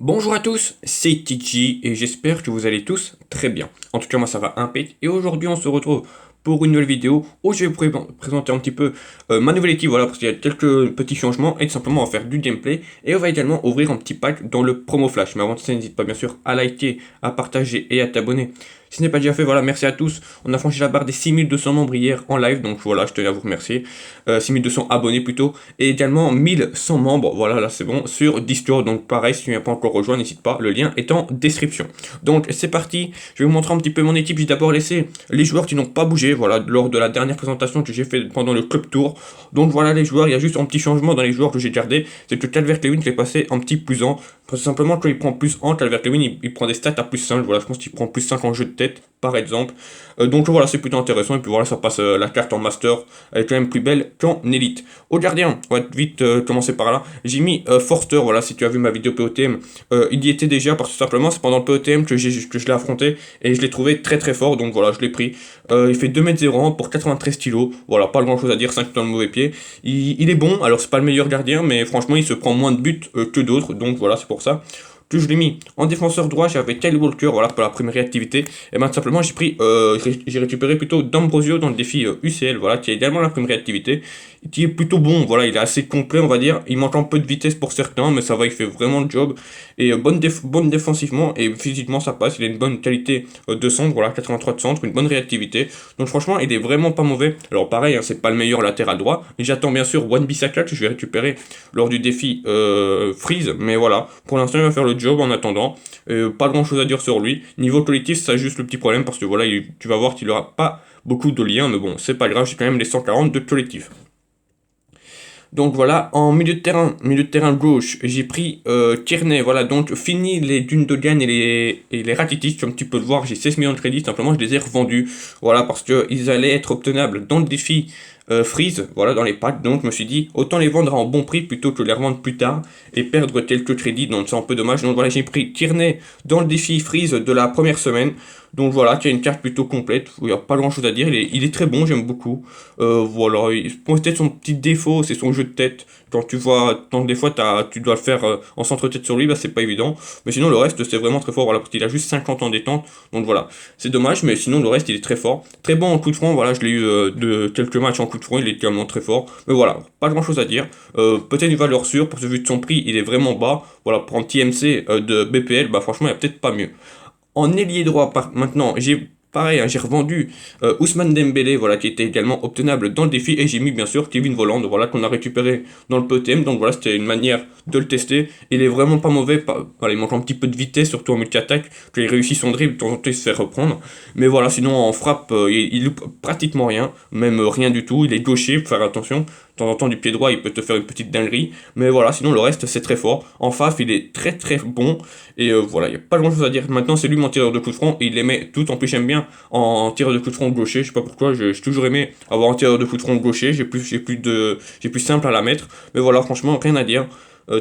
Bonjour à tous, c'est Tiki et j'espère que vous allez tous très bien. En tout cas moi ça va impec et aujourd'hui on se retrouve pour une nouvelle vidéo où je vais vous présenter un petit peu ma nouvelle équipe, voilà, parce qu'il y a quelques petits changements et tout simplement on va faire du gameplay et on va également ouvrir un petit pack dans le promo flash. Mais avant ça n'hésite pas bien sûr à liker, à partager et à t'abonner. Si ce n'est pas déjà fait, voilà, merci à tous. On a franchi la barre des 6200 membres hier en live, donc voilà, je tenais à vous remercier. 6200 abonnés plutôt, et également 1100 membres, voilà, là c'est bon, sur Discord. Donc pareil, si tu n'as pas encore rejoint, n'hésite pas, le lien est en description. Donc c'est parti, je vais vous montrer un petit peu mon équipe. J'ai d'abord laissé les joueurs qui n'ont pas bougé, voilà, lors de la dernière présentation que j'ai fait pendant le club tour. Donc voilà les joueurs, il y a juste un petit changement dans les joueurs que j'ai gardé, c'est que Calvert-Lewin je l'ai passé en petit plus 1. Tout simplement quand il prend plus 1, Calvert-Lewin il prend des stats à plus 5, voilà, je pense qu'il prend plus 5 en jeu de tête par exemple. Donc voilà, c'est plutôt intéressant, et puis voilà, ça passe la carte en master, elle est quand même plus belle qu'en élite. Au gardien, on va vite commencer par là, j'ai mis Forster, voilà, si tu as vu ma vidéo POTM, il y était déjà, parce que simplement c'est pendant le POTM que je l'ai affronté, et je l'ai trouvé très très fort, donc voilà, je l'ai pris. Il fait 2,01 m pour 93 kg, voilà, pas grand chose à dire, 5 dans le mauvais pied. Il est bon, alors c'est pas le meilleur gardien, mais franchement il se prend moins de buts que d'autres, donc voilà, c'est pour ça que je l'ai mis en défenseur droit. J'avais Kyle Walker, voilà, pour la première réactivité, et ben tout simplement j'ai récupéré plutôt D'Ambrosio dans le défi UCL, voilà, qui est également la première réactivité, qui est plutôt bon, voilà, il est assez complet on va dire, il manque un peu de vitesse pour certains, mais ça va, il fait vraiment le job, et bonne défensivement, et physiquement ça passe, il a une bonne qualité de centre, voilà, 83 de centre, une bonne réactivité, donc franchement il est vraiment pas mauvais. Alors pareil, hein, c'est pas le meilleur latéral droit, et j'attends bien sûr Wan-Bissaka que je vais récupérer lors du défi Freeze, mais voilà, pour l'instant il va faire le job en attendant. Pas grand chose à dire sur lui. Niveau collectif, ça a juste le petit problème parce que voilà, tu vas voir qu'il aura pas beaucoup de liens, mais bon, c'est pas grave, j'ai quand même les 140 de collectif. Donc voilà, en milieu de terrain gauche, j'ai pris Tierney, voilà, donc fini les dunes de Gagne et les Rakitic, comme tu peux le voir, j'ai 16 millions de crédits, simplement je les ai revendus, voilà, parce qu'ils allaient être obtenables dans le défi Freeze, voilà, dans les packs, donc je me suis dit, autant les vendre à un bon prix plutôt que les revendre plus tard et perdre quelques crédits, donc c'est un peu dommage. Donc voilà, j'ai pris Tierney dans le défi Freeze de la première semaine, donc voilà, qui a une carte plutôt complète, où il n'y a pas grand chose à dire, il est très bon, j'aime beaucoup. Voilà, peut-être son petit défaut, c'est son jeu de tête. Quand tu vois, tant que des fois tu dois le faire en centre-tête sur lui, bah c'est pas évident. Mais sinon, le reste, c'est vraiment très fort, voilà, parce qu'il a juste 50 ans de détente. Donc voilà, c'est dommage, mais sinon, le reste, il est très fort. Très bon en coup de front, voilà, je l'ai eu de quelques matchs en coup de front, il est également très fort. Mais voilà, pas grand chose à dire. Peut-être une valeur sûre, parce que vu de son prix, il est vraiment bas. Voilà, pour un petit MC de BPL, bah franchement, il n'y a peut-être pas mieux. En ailier droit, maintenant, j'ai pareil, hein, j'ai revendu Ousmane Dembélé, voilà, qui était également obtenable dans le défi, et j'ai mis bien sûr Kevin Volland, voilà, qu'on a récupéré dans le PTM, donc voilà, c'était une manière de le tester. Il est vraiment pas mauvais, voilà, il manque un petit peu de vitesse, surtout en multi-attaque, qu'il réussit son dribble, de temps en temps il se fait reprendre, mais voilà, sinon en frappe, il loupe pratiquement rien, même rien du tout, il est gaucher, faut faire attention. De temps en temps, du pied droit, il peut te faire une petite dinguerie. Mais voilà, sinon le reste, c'est très fort. En faf, il est très très bon. Et voilà, il n'y a pas grand chose à dire. Maintenant, c'est lui mon tireur de coup de front. Et il les met tout. En plus, j'aime bien en tireur de coup de front gaucher. Je sais pas pourquoi, j'ai toujours aimé avoir un tireur de coup de front gaucher. J'ai plus simple à la mettre. Mais voilà, franchement, rien à dire.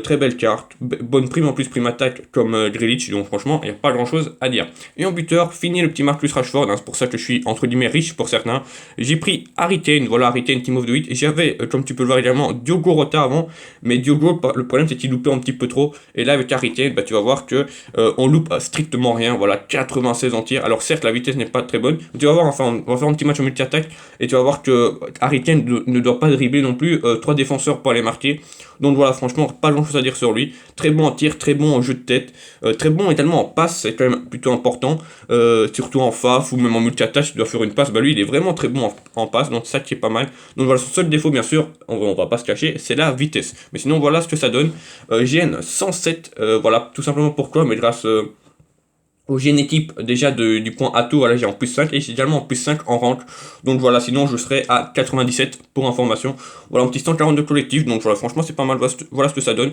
Très belle carte, bonne prime en plus, prime attaque comme Grealish, donc franchement il n'y a pas grand chose à dire. Et en buteur, fini le petit Marcus Rashford, hein, c'est pour ça que je suis entre guillemets riche pour certains. J'ai pris Harry Kane, voilà, Harry Kane Team of the 8, et j'avais, comme tu peux le voir également, Diogo Rota avant, mais Diogo, le problème c'est qu'il loupait un petit peu trop, et là avec Harry Kane, bah, tu vas voir que on loupe strictement rien, voilà, 96 en tir, alors certes la vitesse n'est pas très bonne, mais tu vas voir, enfin on va faire un petit match en multi-attaque, et tu vas voir que Harry Kane ne doit pas dribbler non plus 3 défenseurs pour aller marquer. Donc voilà, franchement, pas grand chose à dire sur lui. Très bon en tir, très bon en jeu de tête, très bon également en passe, c'est quand même plutôt important. Surtout en faf ou même en multi-attaque, tu dois faire une passe. Bah lui, il est vraiment très bon en passe, donc ça qui est pas mal. Donc voilà, son seul défaut, bien sûr, on va pas se cacher, c'est la vitesse. Mais sinon, voilà ce que ça donne. GN 107, voilà, tout simplement pourquoi, mais grâce au génétique déjà du point atout, voilà, j'ai en plus 5 et j'ai également en plus 5 en rank. Donc voilà, sinon je serais à 97 pour information. Voilà, un petit 140 de collectif, donc voilà, franchement c'est pas mal, voilà ce que ça donne.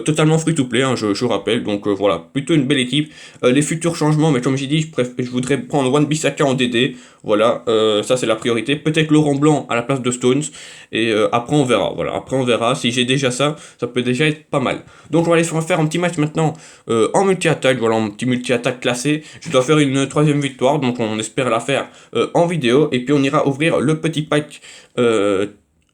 Totalement free to play, hein, je rappelle, donc voilà, plutôt une belle équipe. Les futurs changements, mais comme j'ai dit, je voudrais prendre Wan-Bissaka en DD, voilà, ça c'est la priorité. Peut-être Laurent Blanc à la place de Stones, et après on verra, voilà, après on verra. Si j'ai déjà ça, ça peut déjà être pas mal. Donc on va aller faire un petit match maintenant en multi-attaque, voilà, un petit multi-attaque classique. Je dois faire une troisième victoire, donc on espère la faire en vidéo. Et puis on ira ouvrir le petit pack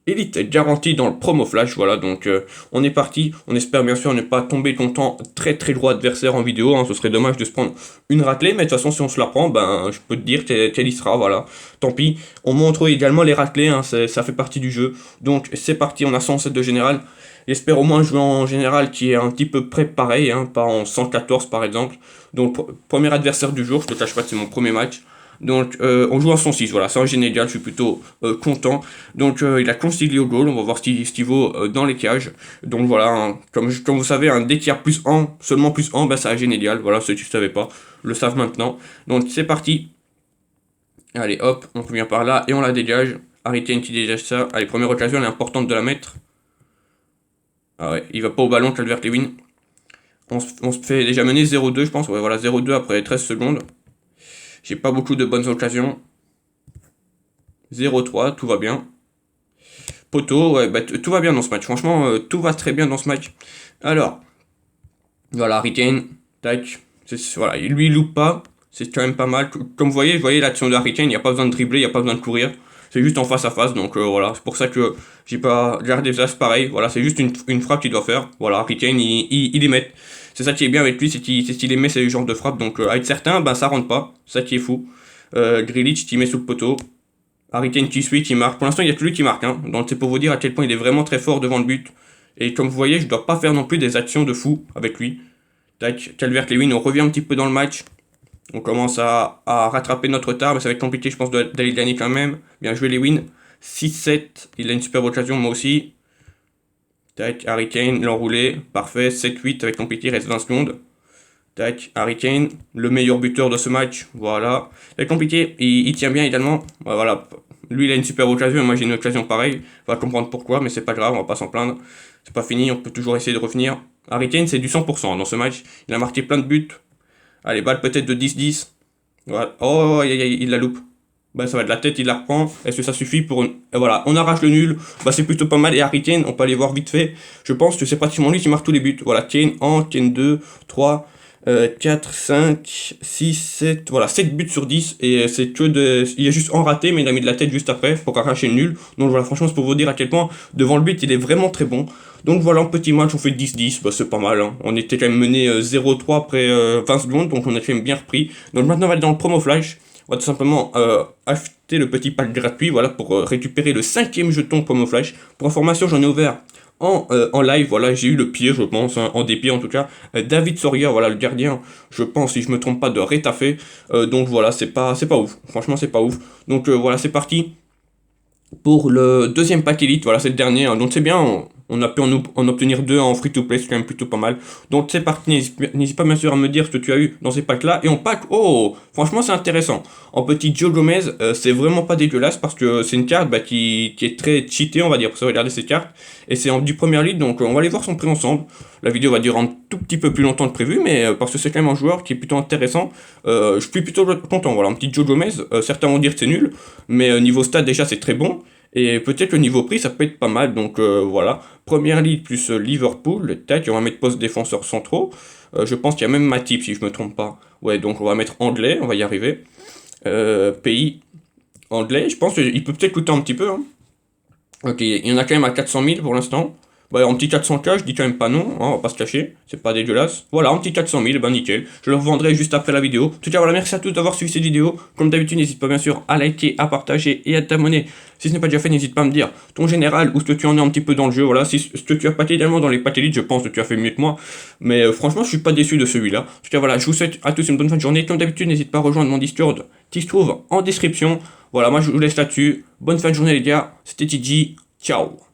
Elite garantie dans le promo flash, voilà, donc on est parti, on espère bien sûr ne pas tomber contre très très gros adversaire en vidéo, hein, ce serait dommage de se prendre une raclée, mais de toute façon si on se la prend, ben je peux te dire qu'elle y sera, voilà, tant pis, on montre également les raclées, hein, ça fait partie du jeu, donc c'est parti, on a 107 de général, j'espère au moins jouer en général qui est un petit peu près pareil, hein, pas en 114 par exemple, donc premier adversaire du jour, je te cache pas que c'est mon premier match. Donc on joue en 106, voilà, c'est un général, je suis plutôt content. Donc il a Consiglio goal, on va voir ce qu'il vaut dans les cages. Donc voilà, hein, comme vous savez, dès qu'il y a plus 1, seulement plus 1, ben c'est un général, voilà, ceux qui ne savaient pas, le savent maintenant. Donc c'est parti. Allez hop, on revient par là et on la dégage. Harry Kane qui dégage ça. Allez, première occasion, elle est importante de la mettre. Ah ouais, il va pas au ballon, Calvert-Lewin. On se fait déjà mener 0-2, je pense. Ouais, voilà, 0-2 après 13 secondes. J'ai pas beaucoup de bonnes occasions. 0-3, tout va bien. Poteau, ouais, bah, tout va bien dans ce match. Franchement, tout va très bien dans ce match. Alors, voilà, Harry Kane, tac. Voilà, lui, il loupe pas. C'est quand même pas mal. Comme vous voyez l'action de Harry Kane, il n'y a pas besoin de dribbler, il n'y a pas besoin de courir. C'est juste en face à face, donc voilà. C'est pour ça que j'ai pas gardé ça, c'est pareil. Voilà, c'est juste une frappe qu'il doit faire. Voilà, Harry Kane, il les met. C'est ça qui est bien avec lui, c'est qu'il aimait ce genre de frappe. Donc avec certains, ben ça rentre pas. C'est ça qui est fou. Grealish qui met sous le poteau. Harry Kane qui suit, qui marque. Pour l'instant, il n'y a que lui qui marque. Hein. Donc c'est pour vous dire à quel point il est vraiment très fort devant le but. Et comme vous voyez, je ne dois pas faire non plus des actions de fou avec lui. Tac, Calvert-Lewin, on revient un petit peu dans le match. On commence à rattraper notre retard, mais ça va être compliqué, je pense, d'aller gagner quand même. Bien joué, Lewin. 6-7, il a une superbe occasion, moi aussi. Tac, Harry Kane, l'enroulé. Parfait, 7-8, ça va être compliqué, il reste 20 secondes. Tac, Harry Kane, le meilleur buteur de ce match. Voilà. Ça va être compliqué, il tient bien également. Voilà. Lui, il a une super occasion, et moi j'ai une occasion pareille. On va comprendre pourquoi, mais c'est pas grave, on va pas s'en plaindre. C'est pas fini, on peut toujours essayer de revenir. Harry Kane, c'est du 100% dans ce match. Il a marqué plein de buts. Allez, balle peut-être de 10-10. Voilà. Oh, il la loupe. Bah, ça va de la tête, il la reprend. Est-ce que ça suffit pour une... Et voilà, on arrache le nul. Bah, c'est plutôt pas mal. Et Harry Kane, on peut aller voir vite fait. Je pense que c'est pratiquement lui qui marque tous les buts. Voilà, Kane 1, Kane 2, 3, 4, 5, 6, 7. Voilà, 7 buts sur 10. Et c'est que de... Il est juste en raté, mais il a mis de la tête juste après pour arracher le nul. Donc voilà, franchement, c'est pour vous dire à quel point, devant le but, il est vraiment très bon. Donc voilà, un petit match, on fait 10-10, bah, c'est pas mal. Hein. On était quand même mené 0-3 après 20 secondes, donc on a quand même bien repris. Donc maintenant, on va aller dans le promo flash. On va tout simplement acheter le petit pack gratuit, voilà, pour récupérer le 5e jeton promo flash. Pour information, j'en ai ouvert en live, voilà, j'ai eu le pied, je pense, hein, en dépit en tout cas. David Soria, voilà, le gardien, je pense, si je me trompe pas, de Retafe. Donc voilà, c'est pas ouf. Franchement, c'est pas ouf. Donc voilà, c'est parti pour le deuxième pack Elite, voilà, c'est le dernier, hein. Donc c'est bien, on a pu en obtenir 2 en free-to-play, c'est quand même plutôt pas mal. Donc c'est parti, n'hésite pas bien sûr à me dire ce que tu as eu dans ces packs-là. Et on pack, oh, franchement c'est intéressant. En petit Joe Gomez, c'est vraiment pas dégueulasse parce que c'est une carte bah, qui est très cheatée, on va dire, pour se regarder ces cartes. Et c'est du premier lead, donc on va aller voir son prix ensemble. La vidéo va durer un tout petit peu plus longtemps que prévu, mais parce que c'est quand même un joueur qui est plutôt intéressant. Je suis plutôt content, voilà, un petit Joe Gomez. Certains vont dire que c'est nul, mais niveau stat déjà c'est très bon. Et peut-être le niveau prix, ça peut être pas mal. Donc voilà, première ligue plus Liverpool, tac, on va mettre poste défenseur centraux. Je pense qu'il y a même Matip si je me trompe pas. Ouais, donc on va mettre anglais, on va y arriver. Pays anglais, je pense qu'il peut peut-être coûter un petit peu. Hein. Ok, il y en a quand même à 400 000 pour l'instant. Bah, en petit 400K, je dis quand même pas non, hein, on va pas se cacher, c'est pas dégueulasse. Voilà, en petit 400 000, ben nickel. Je le revendrai juste après la vidéo. En tout cas, voilà, merci à tous d'avoir suivi cette vidéo. Comme d'habitude, n'hésite pas bien sûr à liker, à partager et à t'abonner. Si ce n'est pas déjà fait, n'hésite pas à me dire ton général, où ce que tu en es un petit peu dans le jeu. Voilà, si ce que tu as packé également dans les packs élites, je pense que tu as fait mieux que moi. Mais franchement, je suis pas déçu de celui-là. En tout cas, voilà, je vous souhaite à tous une bonne fin de journée. Comme d'habitude, n'hésite pas à rejoindre mon Discord qui se trouve en description. Voilà, moi je vous laisse là-dessus. Bonne fin de journée, les gars. C'était TG. Ciao.